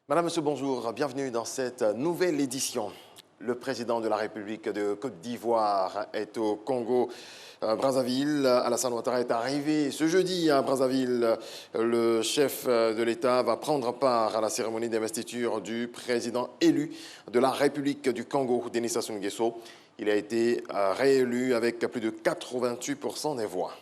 Madame, Monsieur, bonjour. Bienvenue dans cette nouvelle édition. Le président de la République de Côte d'Ivoire est au Congo. Brazzaville, Alassane Ouattara est arrivé ce jeudi à Brazzaville. Le chef de l'État va prendre part à la cérémonie d'investiture du président élu de la République du Congo, Denis Sassou Nguesso. Il a été réélu avec plus de 88% des voix.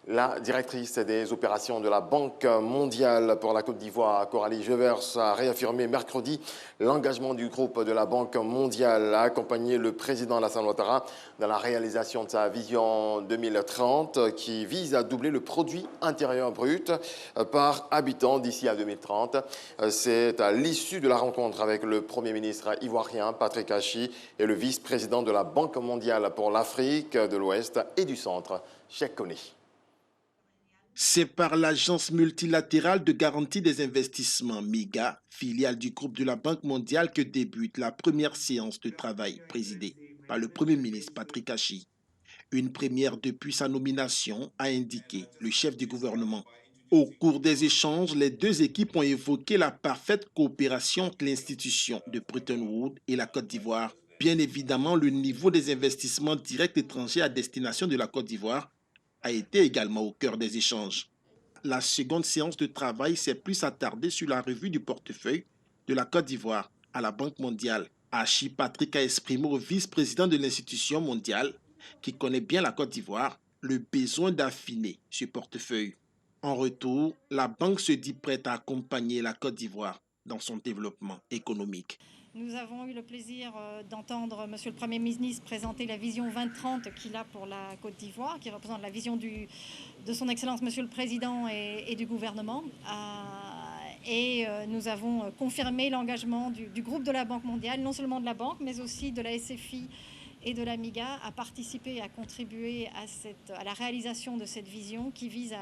La directrice des opérations de la Banque mondiale pour la Côte d'Ivoire, Coralie Jevers, a réaffirmé mercredi l'engagement du groupe de la Banque mondiale à accompagner le président Alassane Ouattara dans la réalisation de sa vision 2030 qui vise à doubler le produit intérieur brut par habitant d'ici à 2030. C'est à l'issue de la rencontre avec le Premier ministre ivoirien Patrick Achi et le vice-président de la Banque mondiale pour l'Afrique de l'Ouest et du Centre, Cheikh Koné. C'est par l'Agence multilatérale de garantie des investissements, MIGA, filiale du groupe de la Banque mondiale, que débute la première séance de travail présidée par le Premier ministre Patrick Achi. Une première depuis sa nomination, a indiqué le chef du gouvernement. Au cours des échanges, les deux équipes ont évoqué la parfaite coopération entre l'institution de Bretton Woods et la Côte d'Ivoire. Bien évidemment, le niveau des investissements directs étrangers à destination de la Côte d'Ivoire a été également au cœur des échanges. La seconde séance de travail s'est plus attardée sur la revue du portefeuille de la Côte d'Ivoire à la Banque mondiale. Achi Patrick a exprimé au vice-président de l'institution mondiale, qui connaît bien la Côte d'Ivoire, le besoin d'affiner ce portefeuille. En retour, la banque se dit prête à accompagner la Côte d'Ivoire dans son développement économique. Nous avons eu le plaisir d'entendre Monsieur le Premier ministre présenter la vision 2030 qu'il a pour la Côte d'Ivoire, qui représente la vision de son Excellence Monsieur le Président et du gouvernement. Nous avons confirmé l'engagement du groupe de la Banque mondiale, non seulement de la Banque, mais aussi de la SFI et de la MIGA, à participer, à contribuer à la réalisation de cette vision qui vise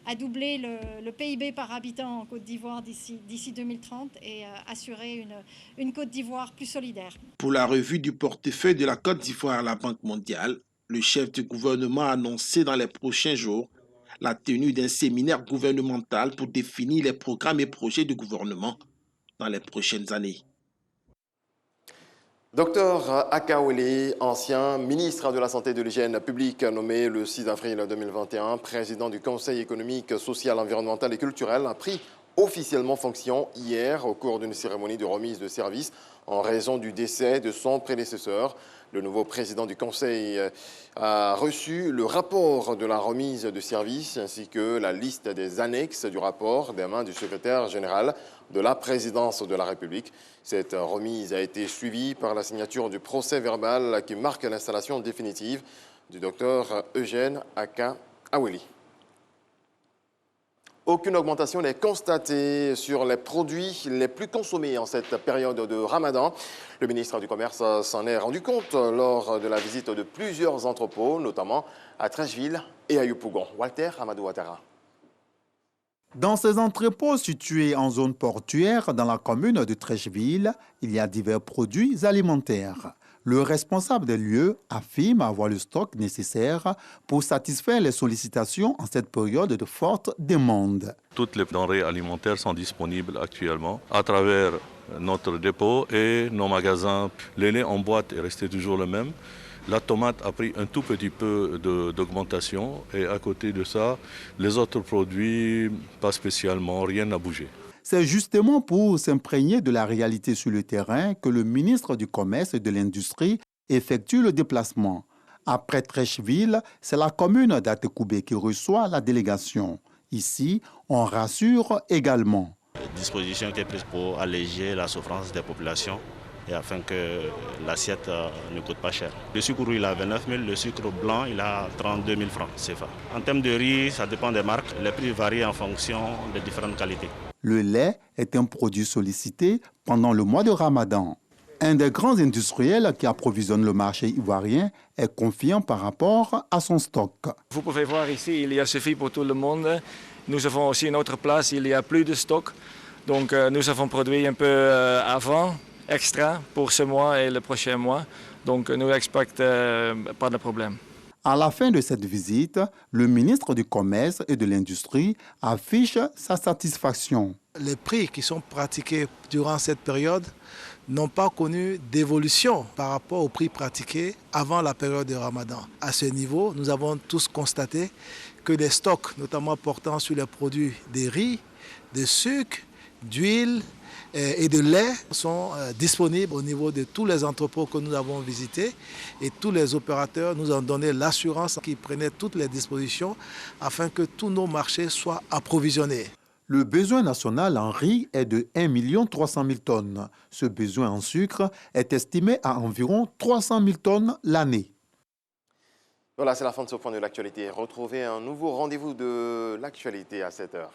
à doubler le PIB par habitant en Côte d'Ivoire d'ici 2030 et assurer une Côte d'Ivoire plus solidaire. Pour la revue du portefeuille de la Côte d'Ivoire à la Banque mondiale, le chef du gouvernement a annoncé dans les prochains jours la tenue d'un séminaire gouvernemental pour définir les programmes et projets du gouvernement dans les prochaines années. Docteur Akaole, ancien ministre de la Santé et de l'Hygiène publique, nommé le 6 avril 2021, président du Conseil économique, social, environnemental et culturel, a pris officiellement fonction hier au cours d'une cérémonie de remise de service en raison du décès de son prédécesseur. Le nouveau président du Conseil a reçu le rapport de la remise de service ainsi que la liste des annexes du rapport des mains du secrétaire général de la présidence de la République. Cette remise a été suivie par la signature du procès verbal qui marque l'installation définitive du docteur Eugène Aka Aweli. Aucune augmentation n'est constatée sur les produits les plus consommés en cette période de Ramadan. Le ministre du Commerce s'en est rendu compte lors de la visite de plusieurs entrepôts, notamment à Treichville et à Yopougon. Walter Amadou Ouattara. Dans ces entrepôts situés en zone portuaire dans la commune de Treichville, il y a divers produits alimentaires. Le responsable des lieux affirme avoir le stock nécessaire pour satisfaire les sollicitations en cette période de forte demande. Toutes les denrées alimentaires sont disponibles actuellement à travers notre dépôt et nos magasins. Le lait en boîte est resté toujours le même. La tomate a pris un tout petit peu d'augmentation et à côté de ça, les autres produits, pas spécialement, rien n'a bougé. C'est justement pour s'imprégner de la réalité sur le terrain que le ministre du Commerce et de l'Industrie effectue le déplacement. Après Treichville, c'est la commune d'Atekoubé qui reçoit la délégation. Ici, on rassure également. Disposition qui est prise pour alléger la souffrance des populations et afin que l'assiette ne coûte pas cher. Le sucre rouge, il a 29 000, le sucre blanc, il a 32 000 francs CFA. En termes de riz, ça dépend des marques. Les prix varient en fonction des différentes qualités. Le lait est un produit sollicité pendant le mois de Ramadan. Un des grands industriels qui approvisionne le marché ivoirien est confiant par rapport à son stock. Vous pouvez voir ici, il y a suffi pour tout le monde. Nous avons aussi une autre place, il y a plus de stock. Donc nous avons produit un peu avant, extra pour ce mois et le prochain mois. Donc nous expectons pas de problème. À la fin de cette visite, le ministre du Commerce et de l'Industrie affiche sa satisfaction. Les prix qui sont pratiqués durant cette période n'ont pas connu d'évolution par rapport aux prix pratiqués avant la période de Ramadan. À ce niveau, nous avons tous constaté que les stocks, notamment portant sur les produits de riz, de sucre, d'huile et de lait, sont disponibles au niveau de tous les entrepôts que nous avons visités, et tous les opérateurs nous ont donné l'assurance qu'ils prenaient toutes les dispositions afin que tous nos marchés soient approvisionnés. Le besoin national en riz est de 1 300 000 tonnes. Ce besoin en sucre est estimé à environ 300 000 tonnes l'année. Voilà, c'est la fin de ce point de l'actualité. Retrouvez un nouveau rendez-vous de l'actualité à 7h.